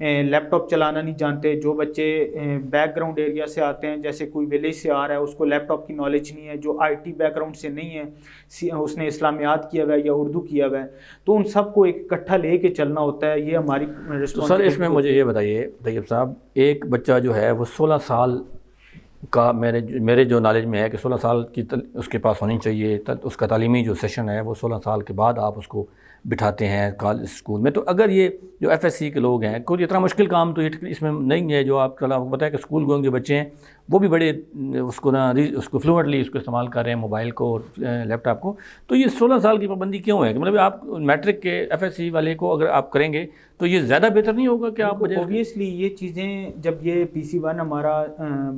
لیپ top چلانا نہیں جانتے، جو بچے بیک گراؤنڈ ایریا سے آتے ہیں، جیسے کوئی ولیج سے آ رہا ہے اس کو لیپ ٹاپ کی نالج نہیں ہے، جو آئی ٹی بیک گراؤنڈ سے نہیں ہے، اس نے اسلامیات کیا ہوا ہے یا اردو کیا ہوا ہے، تو ان سب کو ایک اکٹھا لے کے چلنا ہوتا ہے، یہ ہماری سر اس میں مجھے یہ بتائیے طیب صاحب، ایک بچہ جو ہے وہ 16 سال کا میرے جو نالج میں ہے کہ 16 سال کی اس کے پاس ہونی چاہیے، اس کا تعلیمی جو سیشن ہے وہ 16 سال کے بعد آپ اس کو بٹھاتے ہیں کالج اسکول میں. تو اگر یہ جو ایف ایس سی کے لوگ ہیں، کوئی اتنا مشکل کام تو اس میں نہیں ہے، جو آپ کو پتہ ہے کہ اسکول گوئنگ جو بچے ہیں وہ بھی بڑے اس کو فلوئنٹلی اس کو استعمال کر رہے ہیں، موبائل کو اور لیپ ٹاپ کو. تو یہ 16 سال کی پابندی کیوں ہے؟ کہ مطلب آپ میٹرک کے ایف ایس سی والے کو اگر آپ کریں گے تو یہ زیادہ بہتر نہیں ہوگا کہ آپ؟ اوبویسلی یہ چیزیں جب یہ PC1 ہمارا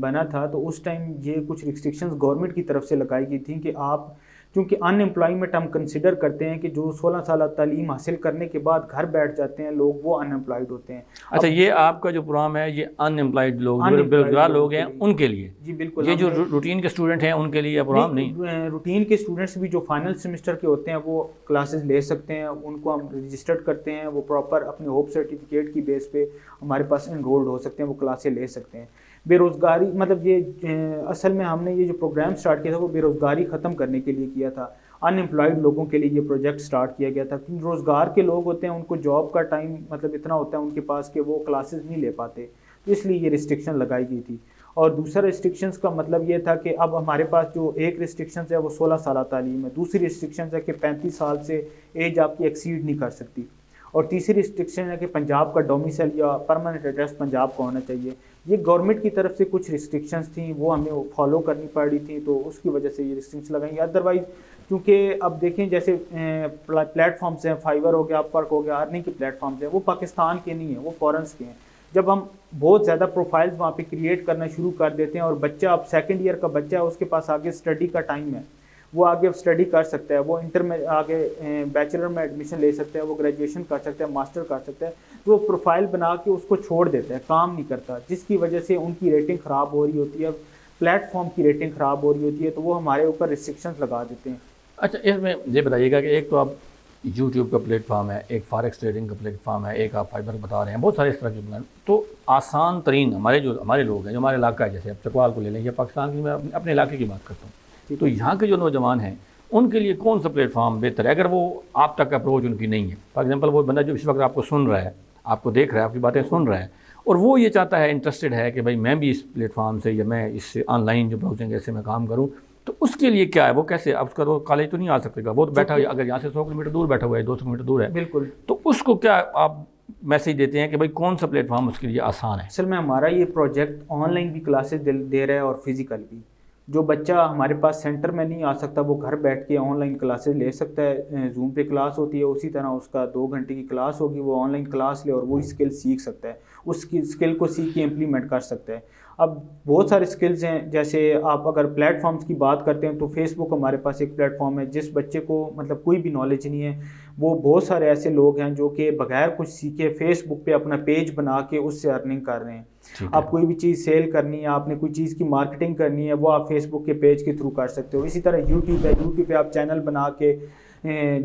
بنا تھا تو اس ٹائم یہ کچھ ریسٹرکشنز گورنمنٹ کی طرف سے لگائی گئی تھیں کہ آپ، کیونکہ ان امپلائمنٹ ہم کنسیڈر کرتے ہیں کہ جو 16 سالہ تعلیم حاصل کرنے کے بعد گھر بیٹھ جاتے ہیں لوگ، وہ ان امپلائڈ ہوتے ہیں. اچھا، یہ آپ کا جو پروگرام ہے یہ ان امپلائڈ لوگ، بے روزگار لوگ ہیں ان کے لیے؟ جی بالکل. یہ جو روٹین کے اسٹوڈنٹ ہیں ان کے لیے پروگرام نہیں؟ روٹین کے اسٹوڈنٹس بھی جو فائنل سیمسٹر کے ہوتے ہیں وہ کلاسز لے سکتے ہیں، ان کو ہم رجسٹرڈ کرتے ہیں، وہ پراپر اپنے ہوپ سرٹیفکیٹ کی بیس پہ ہمارے پاس انرولڈ ہو سکتے ہیں، وہ کلاسیں لے سکتے ہیں. بے روزگاری مطلب یہ اصل میں ہم نے یہ جو پروگرام سٹارٹ کیا تھا وہ بے روزگاری ختم کرنے کے لیے کیا تھا، ان امپلائڈ لوگوں کے لیے یہ پروجیکٹ سٹارٹ کیا گیا تھا. کیونکہ روزگار کے لوگ ہوتے ہیں ان کو جاب کا ٹائم مطلب اتنا ہوتا ہے ان کے پاس کہ وہ کلاسز نہیں لے پاتے، تو اس لیے یہ ریسٹرکشن لگائی گئی تھی. اور دوسرا ریسٹرکشنز کا مطلب یہ تھا کہ اب ہمارے پاس جو ایک ریسٹرکشنز ہے وہ 16 سالہ تعلیم ہے، دوسری ریسٹرکشنز ہے کہ 35 سال سے ایج آپ کی ایکسیڈ نہیں کر سکتی، اور تیسری ریسٹرکشن ہے کہ پنجاب کا ڈومیسائل یا پرماننٹ ایڈریس پنجاب کا ہونا چاہیے. یہ گورنمنٹ کی طرف سے کچھ ریسٹرکشنز تھیں، وہ ہمیں فالو کرنی پڑ رہی تھیں، تو اس کی وجہ سے یہ ریسٹرکشنز لگائیں گے. ادروائز کیونکہ اب دیکھیں جیسے پلیٹ فارمز ہیں، فائیور ہو گیا، اپ ورک ہو گیا، ارننگ کے پلیٹ فارمز ہیں، وہ پاکستان کے نہیں ہیں، وہ فارنس کے ہیں. جب ہم بہت زیادہ پروفائلز وہاں پہ کریٹ کرنا شروع کر دیتے ہیں، اور بچہ اب سیکنڈ ایئر کا بچہ ہے، اس کے پاس آگے اسٹڈی کا ٹائم ہے، وہ آگے اسٹڈی کر سکتا ہے، وہ انٹر میں آگے بیچلر میں ایڈمیشن لے سکتا ہے، وہ گریجویشن کر سکتا ہے، ماسٹر کر سکتا ہے، تو وہ پروفائل بنا کے اس کو چھوڑ دیتا ہے، کام نہیں کرتا، جس کی وجہ سے ان کی ریٹنگ خراب ہو رہی ہوتی ہے، پلیٹ فارم کی ریٹنگ خراب ہو رہی ہوتی ہے، تو وہ ہمارے اوپر ریسٹرکشنز لگا دیتے ہیں. اچھا، اس میں یہ بتائیے گا کہ ایک تو آپ یوٹیوب کا پلیٹ فارم ہے، ایک فارکس ٹریڈنگ کا پلیٹ فارم ہے، ایک آپ فائبر بتا رہے ہیں، بہت سارے اس طرح کے پلان. تو آسان ترین ہمارے لوگ ہیں، جو ہمارے علاقہ ہے، جیسے اب چکوال کو لے لیں یا پاکستان کی، میں اپنے علاقے کی بات کرتا ہوں، تو یہاں کے جو نوجوان ہیں ان کے لیے کون سا پلیٹ فارم بہتر ہے اگر وہ آپ تک اپروچ ان کی نہیں ہے؟ فار ایگزامپل وہ بندہ جو اس وقت آپ کو سن رہا ہے، آپ کو دیکھ رہا ہے، آپ کی باتیں سن رہا ہے، اور وہ یہ چاہتا ہے، انٹرسٹڈ ہے کہ بھائی میں بھی اس پلیٹ فارم سے یا میں اس سے آن لائن جو براؤزنگ ایسے میں کام کروں، تو اس کے لیے کیا ہے؟ وہ کیسے؟ اب اس کا تو کالج تو نہیں آ سکے گا، وہ تو بیٹھا ہے، اگر یہاں سے 100 کلومیٹر دور بیٹھا ہوا ہے، 200 کلومیٹر دور ہے، بالکل. تو اس کو کیا آپ میسیج دیتے ہیں کہ بھائی کون سا پلیٹ فارم اس کے لیے آسان ہے؟ اصل میں ہمارا یہ پروجیکٹ آن لائن بھی کلاسز دے رہا ہے اور فزیکل بھی. جو بچہ ہمارے پاس سینٹر میں نہیں آ سکتا وہ گھر بیٹھ کے آن لائن کلاسز لے سکتا ہے. زوم پہ کلاس ہوتی ہے، اسی طرح اس کا 2 گھنٹے کی کلاس ہوگی، وہ آن لائن کلاس لے اور وہی اسکل سیکھ سکتا ہے، اس کی اسکل کو سیکھ کے امپلیمنٹ کر سکتا ہے. اب بہت سارے اسکلز ہیں، جیسے آپ اگر پلیٹ فارمز کی بات کرتے ہیں تو فیس بک ہمارے پاس ایک پلیٹ فارم ہے. جس بچے کو مطلب کوئی بھی نالج نہیں ہے، وہ بہت سارے ایسے لوگ ہیں جو کہ بغیر کچھ سیکھے فیس بک پہ اپنا پیج بنا کے اس سے ارننگ کر رہے ہیں. آپ کوئی بھی چیز سیل کرنی ہے، آپ نے کوئی چیز کی مارکیٹنگ کرنی ہے، وہ آپ فیس بک کے پیج کے تھرو کر سکتے ہو. اسی طرح یوٹیوب پہ آپ چینل بنا کے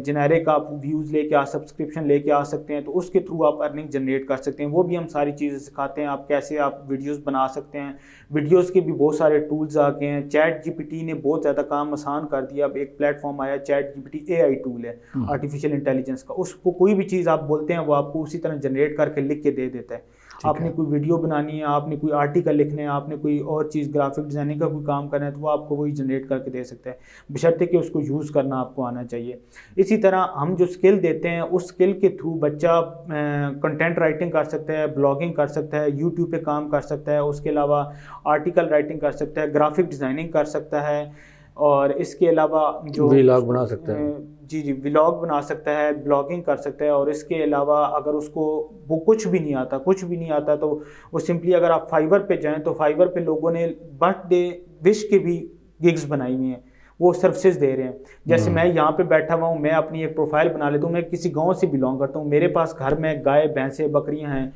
جنیرک آپ ویوز لے کے سبسکرپشن لے کے آ سکتے ہیں، تو اس کے تھرو آپ ارننگ جنریٹ کر سکتے ہیں. وہ بھی ہم ساری چیزیں سکھاتے ہیں، آپ کیسے آپ ویڈیوز بنا سکتے ہیں. ویڈیوز کے بھی بہت سارے ٹولز آ گئے ہیں. چیٹ جی پی ٹی نے بہت زیادہ کام آسان کر دیا. اب ایک پلیٹ فارم آیا ChatGPT AI tool ہے آرٹیفیشیل انٹیلیجنس کا، اس کو کوئی بھی چیز آپ بولتے ہیں وہ آپ کو اسی طرح جنریٹ کر کے لکھ کے دے دیتا ہے. آپ نے کوئی ویڈیو بنانی ہے، آپ نے کوئی آرٹیکل لکھنا ہے، آپ نے کوئی اور چیز گرافک ڈیزائننگ کا کوئی کام کرنا ہے، تو وہ آپ کو وہی جنریٹ کر کے دے سکتا ہے، بشرطے کہ اس کو یوز کرنا آپ کو آنا چاہیے. اسی طرح ہم جو اسکل دیتے ہیں اس اسکل کے تھرو بچہ کنٹینٹ رائٹنگ کر سکتا ہے، بلاگنگ کر سکتا ہے، یوٹیوب پہ کام کر سکتا ہے، اس کے علاوہ آرٹیکل رائٹنگ کر سکتا ہے، گرافک ڈیزائننگ کر سکتا ہے، اور اس کے علاوہ جو ولاگ بنا سکتا ہے. جی ولاگ بنا سکتا ہے، بلاگنگ کر سکتا ہے. اور اس کے علاوہ اگر اس کو وہ کچھ بھی نہیں آتا تو وہ سمپلی اگر آپ فائیور پہ جائیں تو فائیور پہ لوگوں نے برتھ ڈے وش کے بھی گگز بنائی ہوئی ہیں، وہ سروسز دے رہے ہیں. جیسے میں یہاں پہ بیٹھا ہوا ہوں، میں اپنی ایک پروفائل بنا لیتا ہوں، میں کسی گاؤں سے بلانگ کرتا ہوں، میرے پاس گھر میں گائے بھینسیں بکریاں ہیں،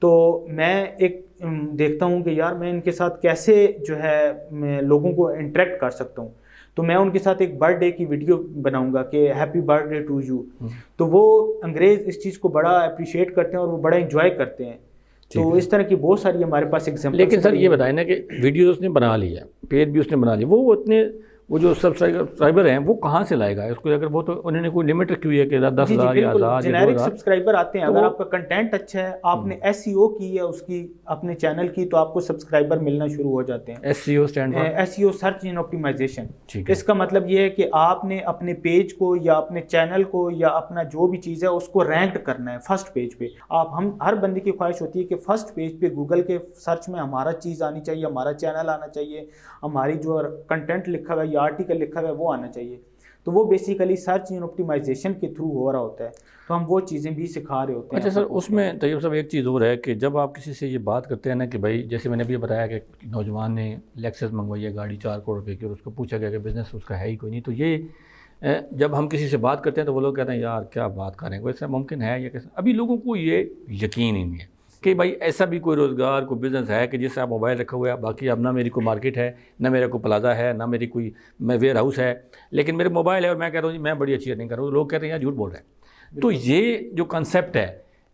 تو میں ایک دیکھتا ہوں کہ یار میں ان کے ساتھ کیسے جو ہے میں لوگوں کو انٹریکٹ کر سکتا ہوں. تو میں ان کے ساتھ ایک برتھ ڈے کی ویڈیو بناؤں گا کہ happy birthday to you. تو وہ انگریز اس چیز کو بڑا اپریشیٹ کرتے ہیں اور وہ بڑا انجوائے کرتے ہیں. تو اس طرح کی بہت ساری ہمارے پاس ایگزامپل. لیکن سر یہ بتائیں نا کہ ویڈیوز اس نے بنا لی ہے, پیج بھی اس نے بنا لی, وہ اتنے وہ جو سبسکرائبر ہیں وہ کہاں سے لائے گا اس کو؟ اگر وہ تو انہوں نے کوئی لمٹ رکھی ہوئی ہے کہ 10,000 یا 1,000 جنیرک سبسکرائبر آتے ہیں. اگر آپ کا کنٹینٹ اچھا ہے, آپ نے SEO کی ہے اس کی اپنے چینل کی, تو آپ کو سبسکرائبر ملنا شروع ہو جاتے ہیں. SEO stand for SEO search engine optimisation. اس کا مطلب یہ ہے کہ آپ نے اپنے پیج کو یا اپنے چینل کو یا اپنا جو بھی چیز ہے اس کو رینکڈ کرنا ہے فرسٹ پیج پہ. ہم ہر بندے کی خواہش ہوتی ہے کہ فرسٹ پیج پہ گوگل کے سرچ میں ہمارا چیز آنی چاہیے, ہمارا چینل آنا چاہیے, ہماری جو کنٹینٹ لکھا ہوا ہے یا آرٹیکل لکھا ہوا ہے وہ آنا چاہیے. تو وہ بیسیکلی سرچ انجن آپٹیمائزیشن کے تھرو ہو رہا ہوتا ہے. تو ہم وہ چیزیں بھی سکھا رہے ہوتے ہیں. اچھا سر, اس میں طیب صاحب ایک چیز اور ہے کہ جب آپ کسی سے یہ بات کرتے ہیں نا کہ بھائی جیسے میں نے بھی بتایا کہ نوجوان نے لیکسس منگوائی ہے گاڑی 4 کروڑ روپے کی, اور اس کو پوچھا گیا کہ بزنس اس کا ہے ہی کوئی نہیں, تو یہ جب ہم کسی سے بات کرتے ہیں تو وہ لوگ کہتے ہیں یار کیا بات کریں, کوئی ایسا ممکن ہے یا کیسا؟ ابھی لوگوں کو یہ یقین ہی نہیں ہے کہ بھائی ایسا بھی کوئی روزگار کوئی بزنس ہے کہ جس سے آپ موبائل رکھا ہوا ہے, باقی اب نہ میری کوئی مارکیٹ ہے, نہ میرا کوئی پلازا ہے, نہ میری کوئی ویئر ہاؤس ہے, لیکن میرے موبائل ہے اور میں کہہ رہا ہوں جی میں بڑی اچھی ارننگ کر رہا ہوں. لوگ کہتے ہیں یار جھوٹ بول رہے ہیں. تو یہ جو کنسیپٹ ہے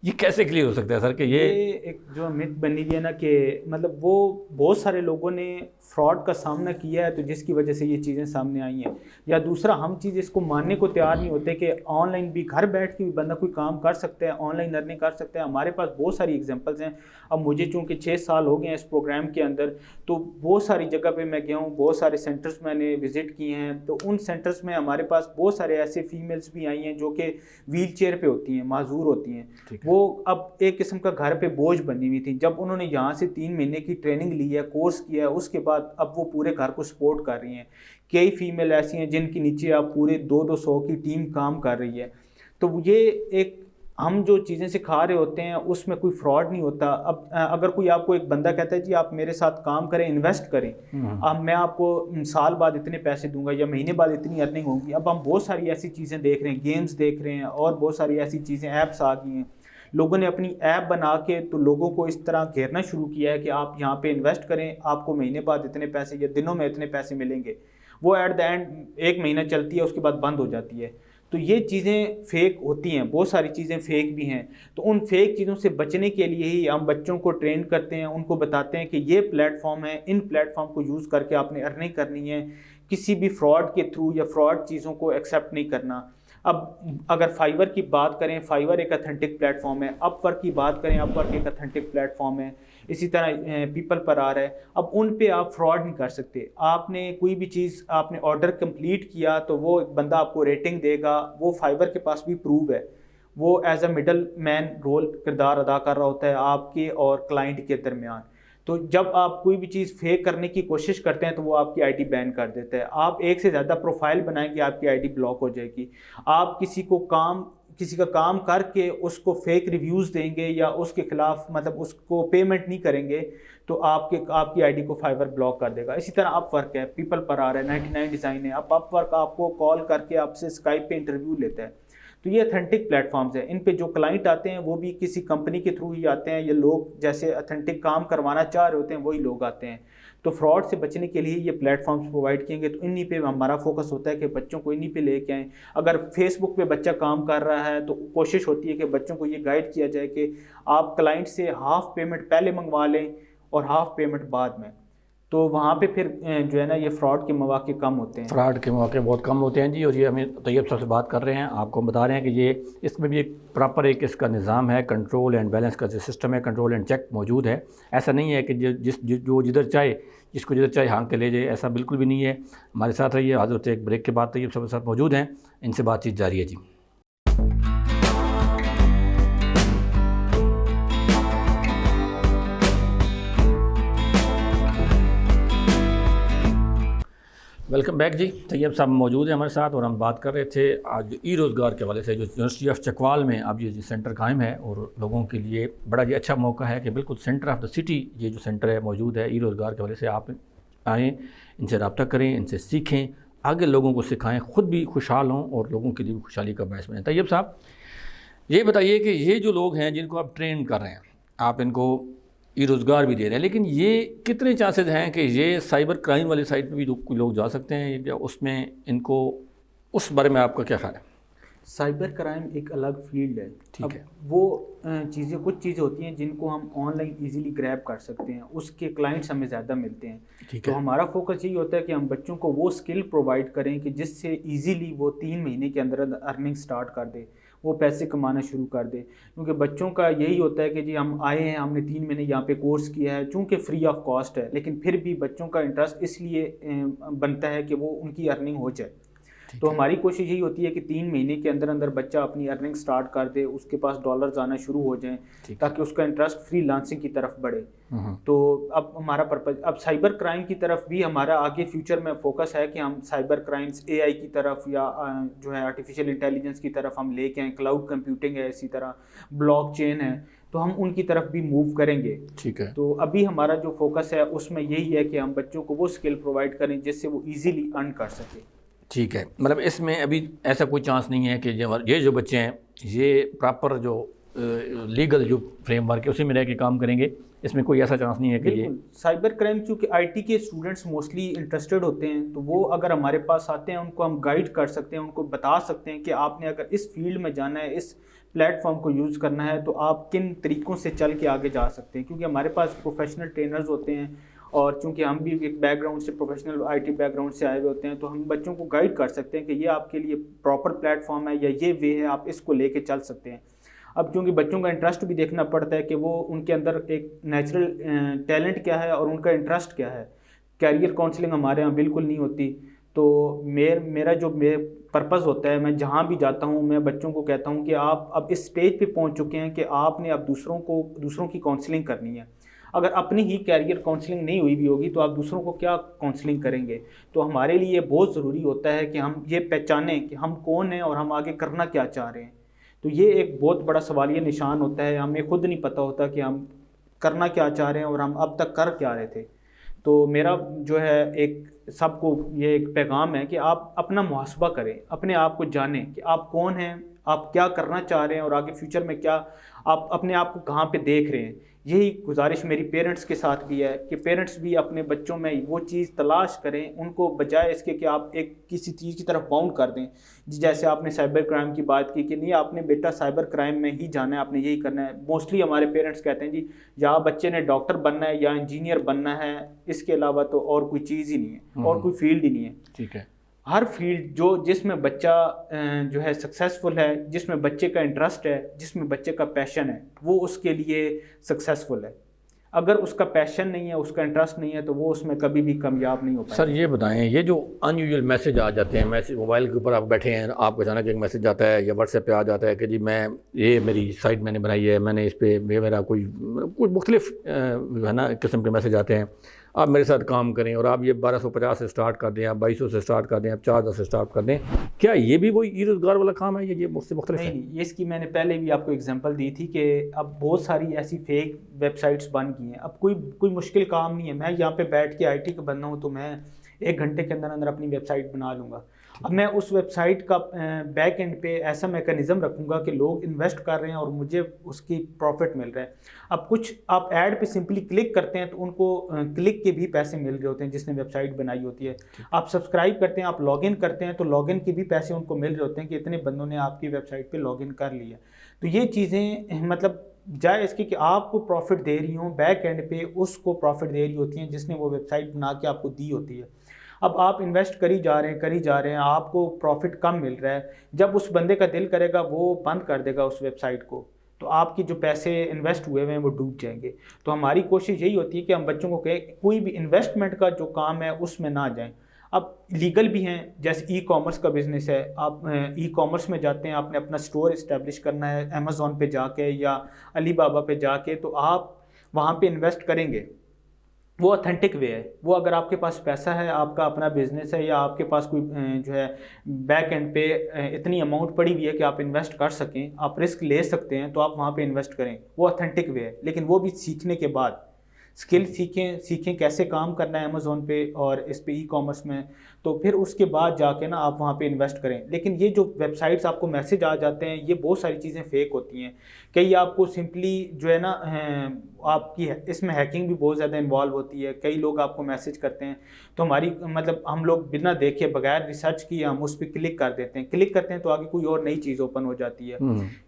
یہ کیسے کلیئر ہو سکتا ہے سر کہ یہ ایک جو مت بنی ہوئی ہے نا کہ مطلب وہ بہت سارے لوگوں نے فراڈ کا سامنا کیا ہے تو جس کی وجہ سے یہ چیزیں سامنے آئی ہیں. یا دوسرا ہم چیز اس کو ماننے کو تیار نہیں ہوتے کہ آن لائن بھی گھر بیٹھ کے بھی بندہ کوئی کام کر سکتا ہے, آن لائن ارننگ کر سکتا ہے. ہمارے پاس بہت ساری ایگزامپلس ہیں. اب مجھے چونکہ 6 سال ہو گئے ہیں اس پروگرام کے اندر, تو بہت ساری جگہ پہ میں گیا ہوں, بہت سارے سینٹرز میں نے وزٹ کیے ہیں. تو ان سینٹرز میں ہمارے پاس بہت سارے ایسے فیمیلز بھی آئی ہیں جو کہ ویل چیئر پہ ہوتی ہیں, معذور ہوتی ہیں. وہ اب ایک قسم کا گھر پہ بوجھ بنی ہوئی تھی. جب انہوں نے یہاں سے 3 مہینے کی ٹریننگ لی ہے, کورس کیا ہے, اس کے بعد اب وہ پورے گھر کو سپورٹ کر رہی ہیں. کئی فیمیل ایسی ہیں جن کے نیچے اب پورے 200 کی ٹیم کام کر رہی ہے. تو یہ ایک ہم جو چیزیں سکھا رہے ہوتے ہیں اس میں کوئی فراڈ نہیں ہوتا. اب اگر کوئی آپ کو ایک بندہ کہتا ہے جی آپ میرے ساتھ کام کریں, انویسٹ کریں, اب میں آپ کو سال بعد اتنے پیسے دوں گا یا مہینے بعد اتنی ارننگ ہوگی. اب ہم بہت ساری ایسی چیزیں دیکھ رہے ہیں, گیمز دیکھ رہے ہیں, اور بہت ساری ایسی چیزیں, ایپس آ گئی ہیں. لوگوں نے اپنی ایپ بنا کے تو لوگوں کو اس طرح گھیرنا شروع کیا ہے کہ آپ یہاں پہ انویسٹ کریں, آپ کو مہینے بعد اتنے پیسے یا دنوں میں اتنے پیسے ملیں گے. وہ ایٹ دا اینڈ 1 مہینہ چلتی ہے, اس کے بعد بند ہو جاتی ہے. تو یہ چیزیں فیک ہوتی ہیں, بہت ساری چیزیں فیک بھی ہیں. تو ان فیک چیزوں سے بچنے کے لیے ہی ہم بچوں کو ٹرین کرتے ہیں, ان کو بتاتے ہیں کہ یہ پلیٹ فارم ہے, ان پلیٹ فارم کو یوز کر کے آپ نے ارننگ کرنی ہے. کسی بھی فراڈ کے تھرو یا فراڈ چیزوں کو ایکسیپٹ نہیں کرنا. اب اگر فائیور کی بات کریں, فائیور ایک اتھینٹک پلیٹ فارم ہے. اپ ورک کی بات کریں, اپ ورک ایک اتھینٹک پلیٹ فارم ہے. اسی طرح پیپل پر آ رہا ہے. اب ان پہ آپ فراڈ نہیں کر سکتے. آپ نے کوئی بھی چیز آپ نے آرڈر کمپلیٹ کیا تو وہ بندہ آپ کو ریٹنگ دے گا. وہ فائیور کے پاس بھی پروو ہے, وہ as a middle man role کردار ادا کر رہا ہوتا ہے آپ کے اور کلائنٹ کے درمیان. تو جب آپ کوئی بھی چیز فیک کرنے کی کوشش کرتے ہیں تو وہ آپ کی آئی ڈی بین کر دیتا ہے. آپ ایک سے زیادہ پروفائل بنائیں گے, آپ کی آئی ڈی بلاک ہو جائے گی. آپ کسی کا کام کر کے اس کو فیک ریویوز دیں گے یا اس کے خلاف مطلب اس کو پیمنٹ نہیں کریں گے تو آپ کی آئی ڈی کو فائیور بلاک کر دے گا. اسی طرح اپ ورک ہے, پیپل پر آ رہا ہے, 99 ڈیزائن ہے. اپ ورک آپ کو کال کر کے آپ سے اسکائپ پہ انٹرویو لیتا ہے. تو یہ اتھینٹک پلیٹ فارمز ہیں. ان پہ جو کلائنٹ آتے ہیں وہ بھی کسی کمپنی کے تھرو ہی آتے ہیں. یہ لوگ جیسے اتھینٹک کام کروانا چاہ رہے ہوتے ہیں وہی لوگ آتے ہیں. تو فراڈ سے بچنے کے لیے یہ پلیٹ فارمز پرووائڈ کیے گے. تو انہی پہ ہمارا فوکس ہوتا ہے کہ بچوں کو انہی پہ لے کے آئیں. اگر فیس بک پہ بچہ کام کر رہا ہے تو کوشش ہوتی ہے کہ بچوں کو یہ گائیڈ کیا جائے کہ آپ کلائنٹ سے ہاف پیمنٹ پہلے منگوا لیں اور ہاف پیمنٹ بعد میں. تو وہاں پہ پھر جو ہے نا یہ فراڈ کے مواقع کم ہوتے ہیں. فراڈ کے مواقع بہت کم ہوتے ہیں جی. اور یہ ہمیں طیب صاحب سے بات کر رہے ہیں, آپ کو بتا رہے ہیں کہ یہ اس میں بھی ایک پراپر ایک اس کا نظام ہے, کنٹرول اینڈ بیلنس کا جو سسٹم ہے, کنٹرول اینڈ چیک موجود ہے. ایسا نہیں ہے کہ جو جدھر چاہے جس کو جدھر چاہے ہانک کے لے جائے, ایسا بالکل بھی نہیں ہے. ہمارے ساتھ رہیے, حاضر ایک بریک کے بعد طیب صاحب کے ساتھ موجود ہیں, ان سے بات چیت جاری ہے جی. ویلکم بیک جی. طیب صاحب موجود ہیں ہمارے ساتھ اور ہم بات کر رہے تھے آج ای روزگار کے حوالے سے جو یونیورسٹی آف چکوال میں اب یہ سینٹر قائم ہے اور لوگوں کے لیے بڑا یہ اچھا موقع ہے کہ بالکل سینٹر آف دا سٹی یہ جو سینٹر ہے موجود ہے. ای روزگار کے حوالے سے آپ آئیں, ان سے رابطہ کریں, ان سے سیکھیں, آگے لوگوں کو سکھائیں, خود بھی خوشحال ہوں اور لوگوں کے لیے بھی خوشحالی کا باعث بنیں. طیب صاحب یہ بتائیے کہ یہ جو لوگ ہیں جن کو آپ ٹرین کر رہے ہیں, آپ ان کو ای روزگار بھی دے رہے ہیں, لیکن یہ کتنے چانسز ہیں کہ یہ سائبر کرائم والی سائٹ پہ بھی لوگ جا سکتے ہیں یا اس میں ان کو, اس بارے میں آپ کا کیا خیال ہے؟ سائبر کرائم ایک الگ فیلڈ ہے. ٹھیک ہے. وہ کچھ چیزیں ہوتی ہیں جن کو ہم آن لائن ایزیلی گریب کر سکتے ہیں, اس کے کلائنٹس ہمیں زیادہ ملتے ہیں. تو ہمارا فوکس یہی ہوتا ہے کہ ہم بچوں کو وہ اسکل پرووائڈ کریں کہ جس سے ایزیلی وہ 3 مہینے کے اندر ارننگ سٹارٹ کر دے, وہ پیسے کمانا شروع کر دے. کیونکہ بچوں کا یہی ہوتا ہے کہ جی ہم آئے ہیں, ہم نے 3 مہینے یہاں پہ کورس کیا ہے, چونکہ فری آف کاسٹ ہے, لیکن پھر بھی بچوں کا انٹرسٹ اس لیے بنتا ہے کہ وہ ان کی ارننگ ہو جائے. تو ہماری کوشش یہی ہوتی ہے کہ 3 مہینے کے اندر اندر بچہ اپنی ارننگ سٹارٹ کر دے, اس کے پاس ڈالرز آنا شروع ہو جائیں, تاکہ اس کا انٹرسٹ فری لانسنگ کی طرف بڑھے. تو اب ہمارا پرپز, اب سائبر کرائم کی طرف بھی ہمارا آگے فیوچر میں فوکس ہے کہ ہم سائبر کرائمز اے آئی کی طرف یا جو ہے آرٹیفیشیل انٹیلیجنس کی طرف ہم لے کے آئیں. کلاؤڈ کمپیوٹنگ ہے, اسی طرح بلاک چین ہے, تو ہم ان کی طرف بھی موو کریں گے. ٹھیک ہے. تو ابھی ہمارا جو فوکس ہے اس میں یہی ہے کہ ہم بچوں کو وہ اسکل پرووائڈ کریں جس سے وہ ایزیلی ارن کر سکے. ٹھیک ہے. مطلب اس میں ابھی ایسا کوئی چانس نہیں ہے کہ یہ جو بچے ہیں یہ پراپر جو لیگل جو فریم ورک ہے اسی میں رہ کے کام کریں گے, اس میں کوئی ایسا چانس نہیں ہے کہ یہ سائبر کرائم, چونکہ آئی ٹی کے اسٹوڈنٹس موسٹلی انٹرسٹڈ ہوتے ہیں, تو وہ اگر ہمارے پاس آتے ہیں ان کو ہم گائیڈ کر سکتے ہیں, ان کو بتا سکتے ہیں کہ آپ نے اگر اس فیلڈ میں جانا ہے, اس پلیٹ فارم کو یوز کرنا ہے, تو آپ کن طریقوں سے چل کے آگے جا سکتے ہیں. کیونکہ ہمارے پاس پروفیشنل ٹرینرز ہوتے ہیں, اور چونکہ ہم بھی ایک بیک گراؤنڈ سے professional I T back ground سے آئے ہوئے ہوتے ہیں, تو ہم بچوں کو گائیڈ کر سکتے ہیں کہ یہ آپ کے لیے پراپر پلیٹ فارم ہے یا یہ وے ہے, آپ اس کو لے کے چل سکتے ہیں. اب چونکہ بچوں کا انٹرسٹ بھی دیکھنا پڑتا ہے کہ وہ ان کے اندر ایک نیچرل ٹیلنٹ کیا ہے اور ان کا انٹرسٹ کیا ہے. کیریئر کاؤنسلنگ ہمارے یہاں بالکل نہیں ہوتی. تو میرا جو پرپز ہوتا ہے, میں جہاں بھی جاتا ہوں میں بچوں کو کہتا ہوں کہ آپ اب اس سٹیج پہ پہنچ چکے ہیں کہ آپ نے اب دوسروں کی کاؤنسلنگ کرنی ہے. اگر اپنی ہی کیریئر کاؤنسلنگ نہیں ہوئی بھی ہوگی تو آپ دوسروں کو کیا کاؤنسلنگ کریں گے. تو ہمارے لیے بہت ضروری ہوتا ہے کہ ہم یہ پہچانیں کہ ہم کون ہیں اور ہم آگے کرنا کیا چاہ رہے ہیں. تو یہ ایک بہت بڑا سوالیہ نشان ہوتا ہے, ہمیں خود نہیں پتہ ہوتا کہ ہم کرنا کیا چاہ رہے ہیں اور ہم اب تک کر کیا رہے تھے. تو میرا جو ہے ایک سب کو یہ ایک پیغام ہے کہ آپ اپنا محاسبہ کریں, اپنے آپ کو جانیں کہ آپ کون ہیں, آپ کیا کرنا چاہ رہے ہیں اور آگے فیوچر میں کیا آپ اپنے آپ کو کہاں پہ دیکھ رہے ہیں. یہی گزارش میری پیرنٹس کے ساتھ بھی ہے کہ پیرنٹس بھی اپنے بچوں میں وہ چیز تلاش کریں, ان کو بجائے اس کے کہ آپ ایک کسی چیز کی طرف باؤنڈ کر دیں. جیسے آپ نے سائبر کرائم کی بات کی کہ نہیں آپ نے بیٹا سائبر کرائم میں ہی جانا ہے, آپ نے یہی کرنا ہے. موسٹلی ہمارے پیرنٹس کہتے ہیں جی یا بچے نے ڈاکٹر بننا ہے یا انجینئر بننا ہے, اس کے علاوہ تو اور کوئی چیز ہی نہیں ہے, اور کوئی فیلڈ ہی نہیں ہے. ٹھیک ہے. ہر فیلڈ جس میں بچہ جو ہے سکسیزفل ہے, جس میں بچے کا انٹرسٹ ہے, جس میں بچے کا پیشن ہے, وہ اس کے لیے سکسیزفل ہے. اگر اس کا پیشن نہیں ہے, اس کا انٹرسٹ نہیں ہے, تو وہ اس میں کبھی بھی کامیاب نہیں ہو پائے. سر یہ بتائیں, یہ جو ان یوزول میسج آ جاتے ہیں, میسج موبائل کے اوپر آپ بیٹھے ہیں, آپ کو اچانک ایک میسج آتا ہے یا واٹس ایپ پہ آ جاتا ہے کہ جی میں یہ میری سائٹ میں نے بنائی ہے, میں نے اس پہ میرا کوئی مختلف جو ہے نا قسم کے میسج آتے ہیں, آپ میرے ساتھ کام کریں اور آپ یہ 1250 سے سٹارٹ کر دیں, آپ 2200 سے سٹارٹ کر دیں, آپ 4000 سے سٹارٹ کر دیں. کیا یہ بھی وہی ای روزگار والا کام ہے یا یہ مجھ سے مختلف ہے؟ نہیں, اس کی میں نے پہلے بھی آپ کو اگزامپل دی تھی کہ اب بہت ساری ایسی فیک ویب سائٹس بن گئی ہیں. اب کوئی مشکل کام نہیں ہے, میں یہاں پہ بیٹھ کے آئی ٹی کا بندہ ہوں تو میں 1 گھنٹے کے اندر اندر اپنی ویب سائٹ بنا لوں گا. اب میں اس ویب سائٹ کا بیک اینڈ پہ ایسا میکانزم رکھوں گا کہ لوگ انویسٹ کر رہے ہیں اور مجھے اس کی پروفٹ مل رہا ہے. اب کچھ آپ ایڈ پہ سمپلی کلک کرتے ہیں تو ان کو کلک کے بھی پیسے مل رہے ہوتے ہیں جس نے ویب سائٹ بنائی ہوتی ہے. آپ سبسکرائب کرتے ہیں, آپ لاگ ان کرتے ہیں تو لاگ ان کے بھی پیسے ان کو مل رہے ہوتے ہیں کہ اتنے بندوں نے آپ کی ویب سائٹ پہ لاگ ان کر لیا. تو یہ چیزیں مطلب جائے اس کی کہ آپ کو پروفٹ دے رہی ہوں, بیک اینڈ پہ اس کو پروفٹ دے رہی ہوتی ہیں جس نے وہ ویب سائٹ بنا کے آپ کو دی ہوتی ہے. اب آپ انویسٹ کری جا رہے ہیں, آپ کو پروفٹ کم مل رہا ہے. جب اس بندے کا دل کرے گا وہ بند کر دے گا اس ویب سائٹ کو, تو آپ کی جو پیسے انویسٹ ہوئے ہیں وہ ڈوب جائیں گے. تو ہماری کوشش یہی ہوتی ہے کہ ہم بچوں کو کہیں کوئی بھی انویسٹمنٹ کا جو کام ہے اس میں نہ جائیں. اب لیگل بھی ہیں, جیسے ای کامرس کا بزنس ہے, آپ ای کامرس میں جاتے ہیں, آپ نے اپنا اسٹور اسٹیبلش کرنا ہے امیزون پہ جا کے یا علی بابا پہ جا کے, تو آپ وہاں پہ انویسٹ کریں گے. وہ اتھینٹک وے ہے. وہ اگر آپ کے پاس پیسہ ہے, آپ کا اپنا بزنس ہے, یا آپ کے پاس کوئی جو ہے بیک اینڈ پہ اتنی اماؤنٹ پڑی ہوئی ہے کہ آپ انویسٹ کر سکیں, آپ رسک لے سکتے ہیں, تو آپ وہاں پہ انویسٹ کریں. وہ اتھینٹک وے ہے, لیکن وہ بھی سیکھنے کے بعد اسکل سیکھیں کیسے کام کرنا ہے امیزون پہ اور اس پہ ای کامرس میں. تو پھر اس کے بعد جا کے نا آپ وہاں پہ انویسٹ کریں. لیکن یہ جو ویب سائٹس آپ کو میسج آ جاتے ہیں، یہ بہت ساری چیزیں فیک ہوتی ہیں. کئی آپ کو سمپلی جو ہے نا آپ کی اس میں ہیکنگ بھی بہت زیادہ انوالو ہوتی ہے. کئی لوگ آپ کو میسج کرتے ہیں تو ہماری مطلب ہم لوگ بنا دیکھے بغیر ریسرچ کیے ہم اس پہ کلک کر دیتے ہیں. کلک کرتے ہیں تو آگے کوئی اور نئی چیز اوپن ہو جاتی ہے.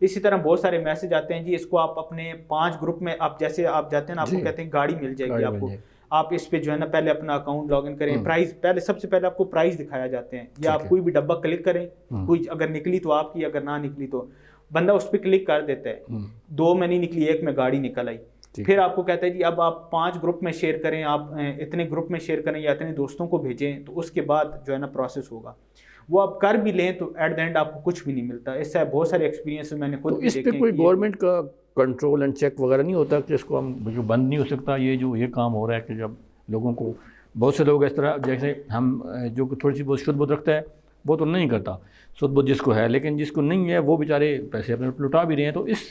اسی طرح بہت سارے میسج آتے ہیں جی اس کو آپ اپنے 5 گروپ میں، آپ جیسے آپ جاتے ہیں نا، آپ کو کہتے ہیں گاڑی مل جائے گی آپ کو، آپ اس پہ جو ہے نا پہلے اپنا اکاؤنٹ لاگ ان کریں. پرائز پہلے، سب سے پہلے آپ کو پرائز دکھایا جاتے ہیں، یا آپ کوئی بھی ڈبہ کلک کریں، کوئی اگر نکلی تو آپ کی، اگر نہ نکلی تو بندہ اس پہ کلک کر دیتا ہے. 2 میں نہیں نکلی، 1 میں گاڑی نکل آئی. پھر آپ کو کہتا ہے جی اب آپ 5 گروپ میں شیئر کریں، آپ اتنے گروپ میں شیئر کریں یا اتنے دوستوں کو بھیجیں، تو اس کے بعد جو ہے نا پروسیس ہوگا. وہ آپ کر بھی لیں تو ایٹ دا اینڈ آپ کو کچھ بھی نہیں ملتا. اس سے بہت سارے ایکسپیرینس میں نے خود دیکھے. اس پہ کوئی گورنمنٹ کا کنٹرول اینڈ چیک وغیرہ نہیں ہوتا کہ اس کو ہم جو بند نہیں ہو سکتا؟ یہ کام ہو رہا ہے کہ جب لوگوں کو، بہت سے لوگ اس طرح جیسے ہم جو تھوڑی سی بہت شدھ بودھ رکھتا ہے وہ تو نہیں کرتا شدھ بودھ جس کو ہے، لیکن جس کو نہیں ہے وہ بیچارے پیسے اپنے لٹا بھی رہے ہیں. تو اس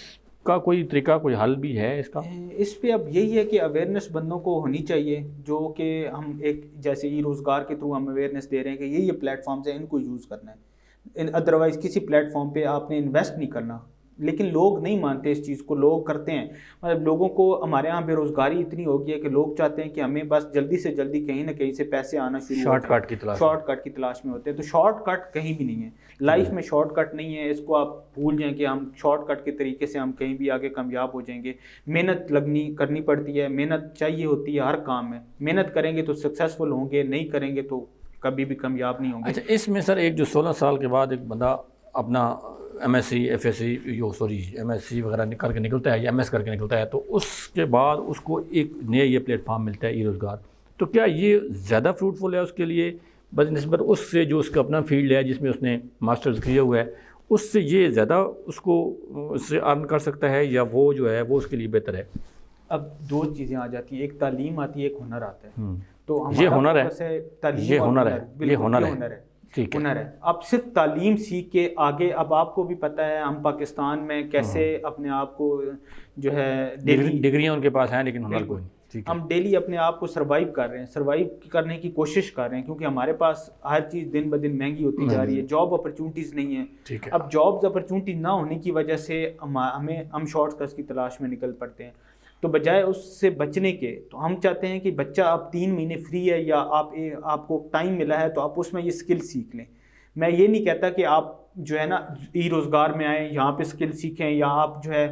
کا کوئی طریقہ، کوئی حل بھی ہے اس کا؟ اس پہ اب یہی ہے کہ اویئرنیس بندوں کو ہونی چاہیے، جو کہ ہم ایک جیسے ای روزگار کے تھرو ہم اویئرنیس دے رہے ہیں کہ یہ پلیٹ فارمز ہیں، ان کو یوز کرنا ہے. ادروائز کسی پلیٹ فارم پہ آپ نے انویسٹ نہیں کرنا. لیکن لوگ نہیں مانتے اس چیز کو، لوگ کرتے ہیں. مطلب لوگوں کو، ہمارے یہاں بے روزگاری اتنی ہو گئی ہے کہ لوگ چاہتے ہیں کہ ہمیں بس جلدی سے جلدی کہیں نہ کہیں سے پیسے آنا شروع ہو، شارٹ کٹ کی تلاش میں ہوتے ہیں. تو شارٹ کٹ کہیں بھی نہیں ہے لائف میں، شارٹ کٹ نہیں ہے. اس کو آپ بھول جائیں کہ ہم شارٹ کٹ کے طریقے سے ہم کہیں بھی آگے کامیاب ہو جائیں گے. محنت کرنی پڑتی ہے، محنت چاہیے ہوتی ہے ہر کام میں. محنت کریں گے تو سکسیزفل ہوں گے، نہیں کریں گے تو کبھی بھی کامیاب نہیں ہوں گے. اچھا، اس میں سر ایک جو 16 سال کے بعد ایک بندہ اپنا MSc, FSc, MSc وغیرہ کر کے نکلتا ہے یا ایم ایس کر کے نکلتا ہے، تو اس کے بعد اس کو ایک نیا یہ پلیٹ فارم ملتا ہے ای روزگار. تو کیا یہ زیادہ فروٹفل ہے اس کے لیے بنسبت اس سے جو اس کا اپنا فیلڈ ہے جس میں اس نے ماسٹرز کیا ہوا ہے، اس سے یہ زیادہ اس کو اس سے ارن کر سکتا ہے، یا وہ جو ہے وہ اس کے لیے بہتر ہے؟ اب 2 چیزیں آ جاتی ہیں، ایک تعلیم آتی ہے، ایک ہنر آتا ہے. تو یہ ہنر ہے، یہ ہنر ہے. ٹھیک ہنر ہے. اب صرف تعلیم سیکھ کے آگے، اب آپ کو بھی پتہ ہے ہم پاکستان میں کیسے اپنے آپ کو جو ہے ڈگریاں ان کے پاس ہیں لیکن ہنر کوئی نہیں. ہم ڈیلی اپنے آپ کو سروائیو کر رہے ہیں، سروائیو کرنے کی کوشش کر رہے ہیں، کیونکہ ہمارے پاس ہر چیز دن بدن مہنگی ہوتی جا رہی ہے. جاب اپرچونٹیز نہیں ہیں. اب جابز اپرچونٹی نہ ہونے کی وجہ سے ہم شارٹ کٹس کی تلاش میں نکل پڑتے ہیں. تو بجائے اس سے بچنے کے، تو ہم چاہتے ہیں کہ بچہ اب 3 مہینے فری ہے یا آپ کو ٹائم ملا ہے تو آپ اس میں یہ اسکل سیکھ لیں. میں یہ نہیں کہتا کہ آپ جو ہے نا ای روزگار میں آئیں، یہاں پہ اسکل سیکھیں، یا آپ جو ہے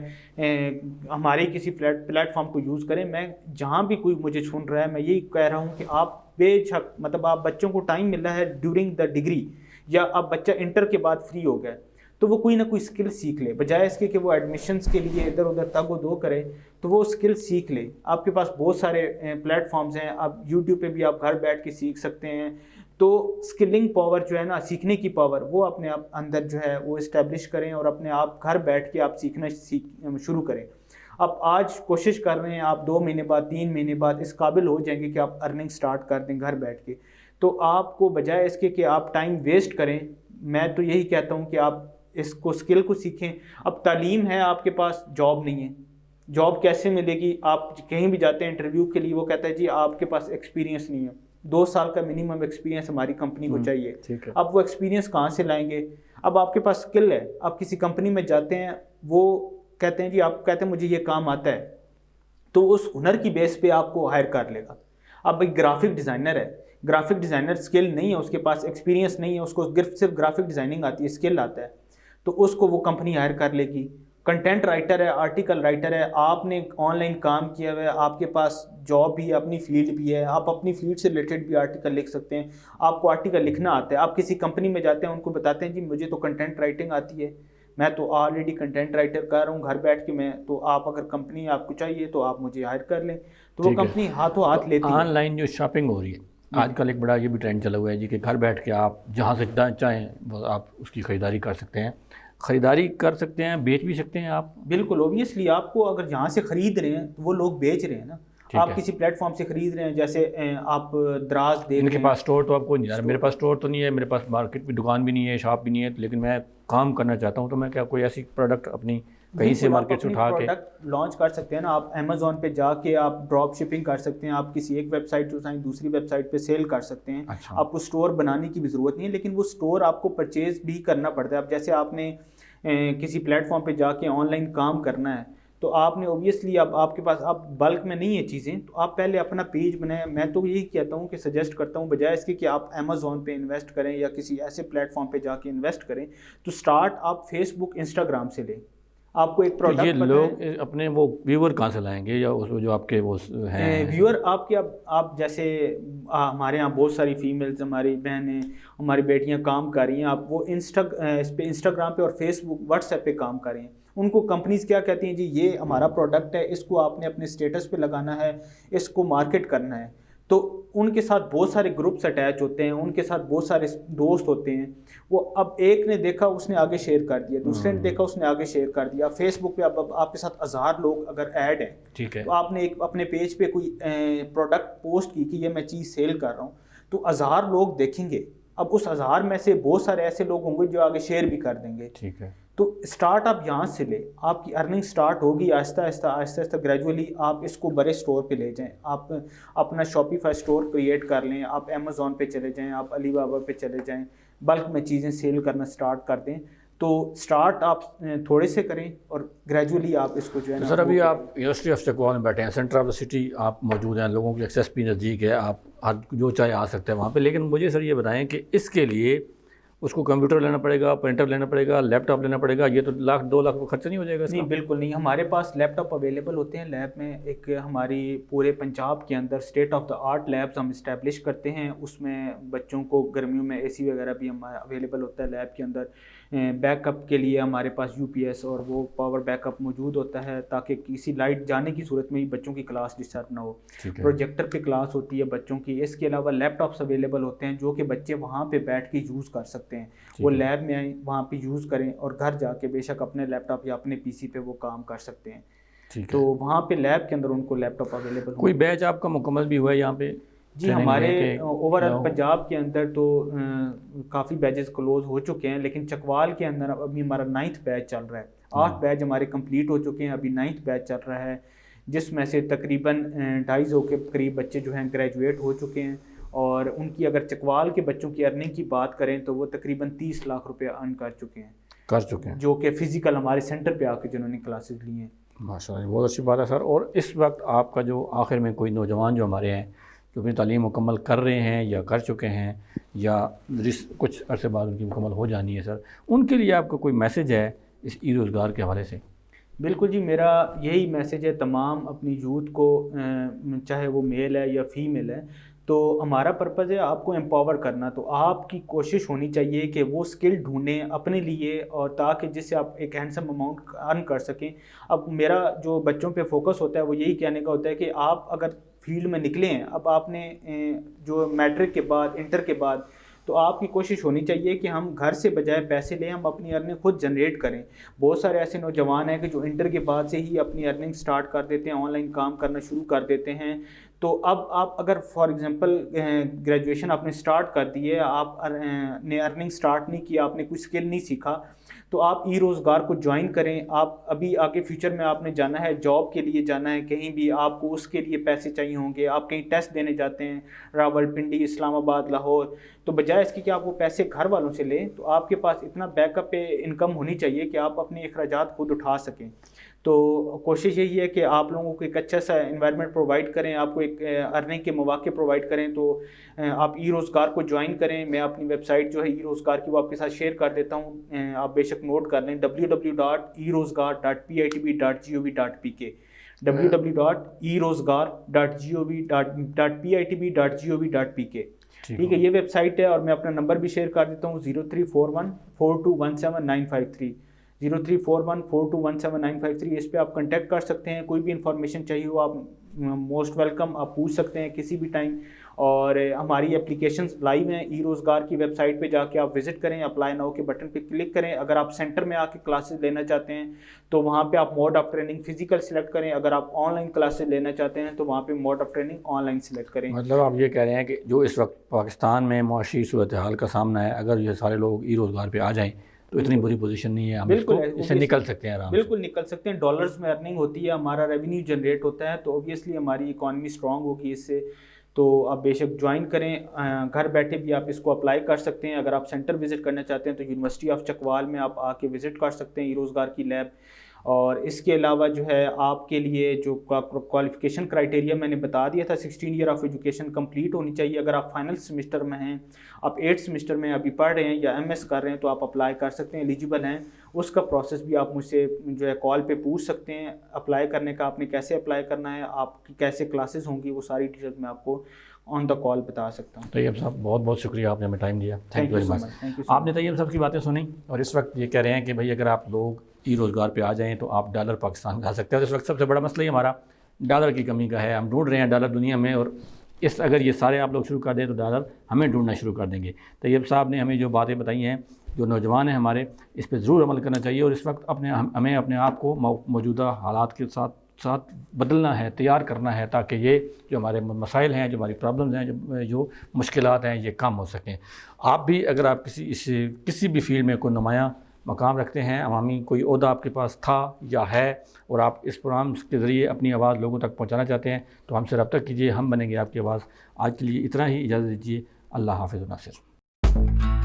ہمارے کسی پلیٹ فارم کو یوز کریں. میں جہاں بھی کوئی مجھے سن رہا ہے، میں یہی کہہ رہا ہوں کہ آپ بے شک، مطلب آپ بچوں کو ٹائم مل رہا ہے ڈیورنگ دا ڈگری، یا اب بچہ انٹر کے بعد فری ہو گیا تو وہ کوئی نہ کوئی اسکل سیکھ لے. بجائے اس کے کہ وہ ایڈمیشنس کے لیے ادھر ادھر تگ و دو کرے، تو وہ اسکل سیکھ لے. آپ کے پاس بہت سارے پلیٹ فارمز ہیں، آپ یوٹیوب پہ بھی آپ گھر بیٹھ کے سیکھ سکتے ہیں. تو اسکلنگ پاور جو ہے نا، سیکھنے کی پاور، وہ اپنے آپ اندر جو ہے وہ اسٹیبلش کریں، اور اپنے آپ گھر بیٹھ کے آپ سیکھنا شروع کریں. اب آج کوشش کر رہے ہیں، آپ 2 مہینے بعد، 3 مہینے بعد اس قابل ہو جائیں گے کہ آپ ارننگ سٹارٹ کر دیں گھر بیٹھ کے. تو آپ کو بجائے اس کے کہ آپ ٹائم ویسٹ کریں، میں تو یہی کہتا ہوں کہ آپ اس کو اسکل کو سیکھیں. اب تعلیم ہے آپ کے پاس، جاب نہیں ہے. جاب کیسے ملے گی؟ آپ کہیں بھی جاتے ہیں انٹرویو کے لیے، وہ کہتا ہے جی آپ کے پاس ایکسپیرینس نہیں ہے. 2 سال کا منیمم ایکسپیرینس ہماری کمپنی کو چاہیے. اب وہ ایکسپیرینس کہاں سے لائیں گے؟ اب آپ کے پاس اسکل ہے، آپ کسی کمپنی میں جاتے ہیں، وہ کہتے ہیں جی، آپ کہتے ہیں مجھے یہ کام آتا ہے، تو اس ہنر کی بیس پہ آپ کو ہائر کر لے گا. اب ایک گرافک ڈیزائنر ہے، گرافک ڈیزائنر اسکل نہیں ہے اس کے پاس، ایکسپیرینس نہیں ہے اس کو، صرف گرافک ڈیزائننگ آتی ہے، اسکل آتا ہے، تو اس کو وہ کمپنی ہائر کر لے گی. کنٹینٹ رائٹر ہے، آرٹیکل رائٹر ہے، آپ نے آن لائن کام کیا ہوا ہے، آپ کے پاس جاب بھی ہے، اپنی فیلڈ بھی ہے، آپ اپنی فیلڈ سے ریلیٹڈ بھی آرٹیکل لکھ سکتے ہیں. آپ کو آرٹیکل لکھنا آتا ہے، آپ کسی کمپنی میں جاتے ہیں، ان کو بتاتے ہیں جی مجھے تو کنٹینٹ رائٹنگ آتی ہے، میں تو آلریڈی کنٹینٹ رائٹر کر رہا ہوں گھر بیٹھ کے. میں تو آپ اگر کمپنی آپ کو چاہیے تو آپ مجھے ہائر کر لیں. تو وہ کمپنی ہاتھوں ہاتھ لیتی ہے. آن لائن جو شاپنگ ہو رہی ہے آج کل، ایک بڑا یہ بھی ٹرینڈ چلا ہوا ہے جی کہ گھر بیٹھ کے آپ جہاں سے چاہیں آپ اس کی خریداری کر سکتے ہیں، بیچ بھی سکتے ہیں آپ. بالکل، اوبیسلی آپ کو اگر یہاں سے خرید رہے ہیں تو وہ لوگ بیچ رہے ہیں نا. آپ کسی پلیٹ فارم سے خرید رہے ہیں، جیسے آپ دراز دے رہے ہیں. ان کے پاس اسٹور تو آپ کو نہیں، میرے پاس اسٹور تو نہیں ہے، میرے پاس مارکیٹ بھی، دکان بھی نہیں ہے، شاپ بھی نہیں ہے، لیکن میں کام کرنا چاہتا ہوں، تو میں کیا کوئی ایسی پروڈکٹ اپنی کہیں سے مارکیٹ سے اٹھا کے پروڈکٹ لانچ کر سکتے ہیں نا. آپ امیزون پہ جا کے آپ ڈراپ شپنگ کر سکتے ہیں, آپ کسی ایک ویب سائٹ سے اٹھائیں دوسری ویب سائٹ پہ سیل کر سکتے ہیں. آپ کو اسٹور بنانے کی بھی ضرورت نہیں ہے, لیکن وہ اسٹور آپ کو پرچیز بھی کرنا پڑتا ہے. اب جیسے آپ نے کسی پلیٹ فارم پہ جا کے آن لائن کام کرنا ہے تو آپ نے اوبیسلی اب آپ کے پاس اب بلک میں نہیں ہے چیزیں, تو آپ پہلے اپنا پیج بنائیں. میں تو یہی کہتا ہوں کہ سجیسٹ کرتا ہوں بجائے اس کے کہ آپ امیزون پہ انویسٹ کریں یا کسی ایسے پلیٹ فارم پہ جا کے انویسٹ کریں, تو اسٹارٹ آپ فیس بک انسٹاگرام سے لیں. آپ کو ایک پروڈکٹ, یہ لوگ اپنے وہ ویور کہاں سے لائیں گے, یا اس جو آپ کے وہ ہیں ویور آپ کے, اب آپ جیسے ہمارے یہاں بہت ساری فیمیلز, ہماری بہنیں, ہماری بیٹیاں کام کر رہی ہیں, آپ وہ اس پہ انسٹاگرام پہ اور فیس بک واٹس ایپ پہ کام کر رہی ہیں. ان کو کمپنیز کیا کہتی ہیں, جی یہ ہمارا پروڈکٹ ہے, اس کو آپ نے اپنے اسٹیٹس پہ لگانا ہے, اس کو مارکیٹ کرنا ہے. تو ان کے ساتھ بہت سارے گروپس اٹیچ ہوتے ہیں, ان کے ساتھ بہت سارے دوست ہوتے ہیں. وہ اب ایک نے دیکھا اس نے آگے شیئر کر دیا, دوسرے نے دیکھا اس نے آگے شیئر کر دیا. فیس بک پہ اب آپ کے ساتھ 1000 لوگ اگر ایڈ ہیں, ٹھیک ہے, تو آپ نے ایک اپنے پیج پہ کوئی پروڈکٹ پوسٹ کی کہ یہ میں چیز سیل کر رہا ہوں, تو 1000 لوگ دیکھیں گے. اب اس 1000 میں سے بہت سارے ایسے لوگ ہوں گے جو آگے شیئر بھی کر دیں گے. ٹھیک ہے. تو اسٹارٹ آپ یہاں سے لیں, آپ کی ارننگ اسٹارٹ ہوگی آہستہ آہستہ آہستہ آہستہ گریجولی آپ اس کو بڑے اسٹور پہ لے جائیں. آپ اپنا شاپیفائی اسٹور کریٹ کر لیں, آپ امیزون پہ چلے جائیں, آپ علی بابا پہ چلے جائیں, بلک میں چیزیں سیل کرنا اسٹارٹ کر دیں. تو اسٹارٹ آپ تھوڑے سے کریں اور گریجولی آپ اس کو جو ہے نا. سر ابھی آپ یونیورسٹی آف چکوال میں بیٹھے ہیں, سینٹر آف دا سٹی آپ موجود ہیں, لوگوں کی ایکسیس بھی نزدیک ہے, آپ جو چاہے آ سکتے ہیں وہاں پہ. لیکن مجھے سر یہ بتائیں کہ اس کے لیے اس کو کمپیوٹر لینا پڑے گا, پرنٹر لینا پڑے گا, لیپ ٹاپ لینا پڑے گا, یہ تو 1,00,000 2 لاکھ کا خرچہ نہیں ہو جائے گا اس کا؟ نہیں بالکل نہیں, ہمارے پاس لیپ ٹاپ اویلیبل ہوتے ہیں لیب میں. ایک ہماری پورے پنجاب کے اندر state of the art labs ہم اسٹیبلش کرتے ہیں, اس میں بچوں کو گرمیوں میں اے سی وغیرہ بھی ہمارا اویلیبل ہوتا ہے لیب کے اندر. بیک اپ کے لیے ہمارے پاس یو پی ایس اور وہ پاور بیک اپ موجود ہوتا ہے, تاکہ کسی لائٹ جانے کی صورت میں ہی بچوں کی کلاس ڈسٹرب نہ ہو. پروجیکٹر پہ کلاس ہوتی ہے بچوں کی. اس کے علاوہ لیپ ٹاپس اویلیبل ہوتے ہیں جو کہ بچے وہاں پہ بیٹھ کے یوز کر سکتے ہیں. وہ لیب میں آئیں, وہاں پہ یوز کریں, اور گھر جا کے بے شک اپنے لیپ ٹاپ یا اپنے پی سی پہ وہ کام کر سکتے ہیں. تو وہاں پہ لیب کے اندر ان کو لیپ ٹاپ اویلیبل. کوئی بیچ آپ کا مکمل بھی ہوا ہے یہاں پہ؟ جی ہمارے اوور آل پنجاب کے اندر تو کافی بیچز کلوز ہو چکے ہیں, لیکن چکوال کے اندر ابھی ہمارا 9th بیچ چل رہا ہے. 8 بیچ ہمارے کمپلیٹ ہو چکے ہیں, ابھی 9th بیچ چل رہا ہے, جس میں سے تقریباً 250 کے قریب بچے جو ہیں گریجویٹ ہو چکے ہیں. اور ان کی اگر چکوال کے بچوں کی ارننگ کی بات کریں تو وہ تقریباً 30 لاکھ روپے ارن کر چکے ہیں, جو کہ فزیکل ہمارے سینٹر پہ آ کے جنہوں نے کلاسز لی ہیں. ماشاء اللہ, بہت اچھی بات ہے سر. اور اس وقت آپ کا جو آخر میں کوئی نوجوان جو ہمارے ہیں جو اپنی تعلیم مکمل کر رہے ہیں یا کر چکے ہیں یا کچھ عرصے بعد ان کی مکمل ہو جانی ہے سر, ان کے لیے آپ کا کوئی میسیج ہے اس ای روزگار کے حوالے سے؟ بالکل جی, میرا یہی میسیج ہے تمام اپنی یوتھ کو, چاہے وہ میل ہے یا فیمیل ہے. تو ہمارا پرپز ہے آپ کو امپاور کرنا. تو آپ کی کوشش ہونی چاہیے کہ وہ اسکل ڈھونڈیں اپنے لیے, اور تاکہ جس سے آپ ایک ہینڈسم اماؤنٹ ارن کر سکیں. اب میرا جو بچوں پہ فوکس ہوتا ہے وہ یہی کہنے کا ہوتا ہے کہ آپ اگر فیلڈ میں نکلے ہیں, اب آپ نے جو میٹرک کے بعد, انٹر کے بعد, تو آپ کی کوشش ہونی چاہیے کہ ہم گھر سے بجائے پیسے لیں, ہم اپنی ارننگ خود جنریٹ کریں. بہت سارے ایسے نوجوان ہیں کہ جو انٹر کے بعد سے ہی اپنی ارننگ سٹارٹ کر دیتے ہیں, آن لائن کام کرنا شروع کر دیتے ہیں. تو اب آپ اگر فار ایگزامپل گریجویشن آپ نے سٹارٹ کر دی ہے, آپ نے ارننگ سٹارٹ نہیں کیا, آپ نے کوئی اسکل نہیں سیکھا, تو آپ ای روزگار کو جوائن کریں. آپ ابھی آگے فیوچر میں آپ نے جانا ہے, جاب کے لیے جانا ہے کہیں بھی, آپ کو اس کے لیے پیسے چاہیے ہوں گے. آپ کہیں ٹیسٹ دینے جاتے ہیں راولپنڈی, اسلام آباد, لاہور, تو بجائے اس کی کہ آپ وہ پیسے گھر والوں سے لیں, تو آپ کے پاس اتنا بیک اپ انکم ہونی چاہیے کہ آپ اپنے اخراجات خود اٹھا سکیں. تو کوشش یہی ہے کہ آپ لوگوں کو ایک اچھا سا انوائرمنٹ پرووائڈ کریں, آپ کو ایک ارننگ کے مواقع پرووائڈ کریں. تو آپ ای روزگار کو جوائن کریں. میں اپنی ویب سائٹ جو ہے ای روزگار کی وہ آپ کے ساتھ شیئر کر دیتا ہوں, آپ بے شک نوٹ کر لیں, www.erozgar.pitb.gov.pk www.erozgar.gov.pk. ٹھیک ہے, یہ ویب سائٹ ہے. اور میں اپنا نمبر بھی شیئر کر دیتا ہوں, 034142179530 034142179530. اس پہ آپ کنٹیکٹ کر سکتے ہیں. کوئی بھی انفارمیشن چاہیے ہو آپ موسٹ ویلکم, آپ پوچھ سکتے ہیں کسی بھی ٹائم. اور ہماری اپلیکیشنز لائیو ہیں, ای روزگار کی ویب سائٹ پہ جا کے آپ وزٹ کریں, اپلائی ناؤ کے بٹن پہ کلک کریں. اگر آپ سینٹر میں آ کے کلاسز لینا چاہتے ہیں تو وہاں پہ آپ mode of training physical select کریں. اگر آپ آن لائن کلاسز لینا چاہتے ہیں تو وہاں پہ mode of training online select کریں. مطلب آپ یہ کہہ رہے ہیں کہ جو اس وقت پاکستان میں معاشی صورتحال کا سامنا ہے, اگر یہ سارے لوگ ای روزگار پہ آ جائیں تو اتنی بری پوزیشن نہیں ہے, ہم اس کو اس سے نکل سکتے ہیں آرام سے. بالکل نکل سکتے ہیں. ڈالرز میں ارننگ ہوتی ہے, ہمارا ریونیو جنریٹ ہوتا ہے, تو اوبیسلی ہماری اکانومی اسٹرانگ ہوگی اس سے. تو آپ بے شک جوائن کریں, گھر بیٹھے بھی آپ اس کو اپلائی کر سکتے ہیں. اگر آپ سینٹر وزٹ کرنا چاہتے ہیں تو یونیورسٹی آف چکوال میں آپ آ کے وزٹ کر سکتے ہیں, ای روزگار کی لیب. اور اس کے علاوہ جو ہے آپ کے لیے جو کوالیفیکیشن کرائٹیریا میں نے بتا دیا تھا, 16 ایئر آف ایجوکیشن کمپلیٹ ہونی چاہیے. اگر آپ فائنل سمسٹر میں ہیں, آپ 8 سمسٹر میں ابھی پڑھ رہے ہیں یا ایم ایس کر رہے ہیں, تو آپ اپلائی کر سکتے ہیں, ایلیجیبل ہیں. اس کا پروسیس بھی آپ مجھ سے جو ہے کال پہ پوچھ سکتے ہیں. اپلائی کرنے کا آپ نے کیسے اپلائی کرنا ہے, آپ کی کیسے کلاسز ہوں گی, وہ ساری ڈیٹیل میں آپ کو آن دا کال بتا سکتا ہوں. طیب صاحب بہت بہت شکریہ, آپ نے ہمیں ٹائم دیا. Thank you very much. آپ نے طیب صاحب کی باتیں سنی, اور اس وقت یہ کہہ رہے ہیں کہ بھائی اگر آپ لوگ ای روزگار پہ آ جائیں تو آپ ڈالر پاکستان کھا سکتے ہیں. اور اس وقت سب سے بڑا مسئلہ ہی ہمارا ڈالر کی کمی کا ہے. ہم ڈھونڈ رہے ہیں ڈالر دنیا میں, اور اگر یہ سارے آپ لوگ شروع کر دیں تو ڈالر ہمیں ڈھونڈنا شروع کر دیں گے. طیب صاحب نے ہمیں جو باتیں بتائی ہیں, جو نوجوان ہیں ہمارے, اس پہ ضرور عمل کرنا چاہیے. اور اس وقت ہمیں اپنے آپ کو موجودہ حالات کے ساتھ بدلنا ہے, تیار کرنا ہے, تاکہ یہ جو ہمارے مسائل ہیں, جو ہماری پرابلمز ہیں, جو مشکلات ہیں, یہ کم ہو سکیں. آپ بھی اگر آپ کسی بھی فیلڈ میں کوئی نمایاں مقام رکھتے ہیں, عوامی کوئی عہدہ آپ کے پاس تھا یا ہے, اور آپ اس پروگرام کے ذریعے اپنی آواز لوگوں تک پہنچانا چاہتے ہیں, تو ہم سے رابطہ کیجیے, ہم بنیں گے آپ کی آواز. آج کے لیے اتنا ہی, اجازت دیجیے. اللہ حافظ و ناصر.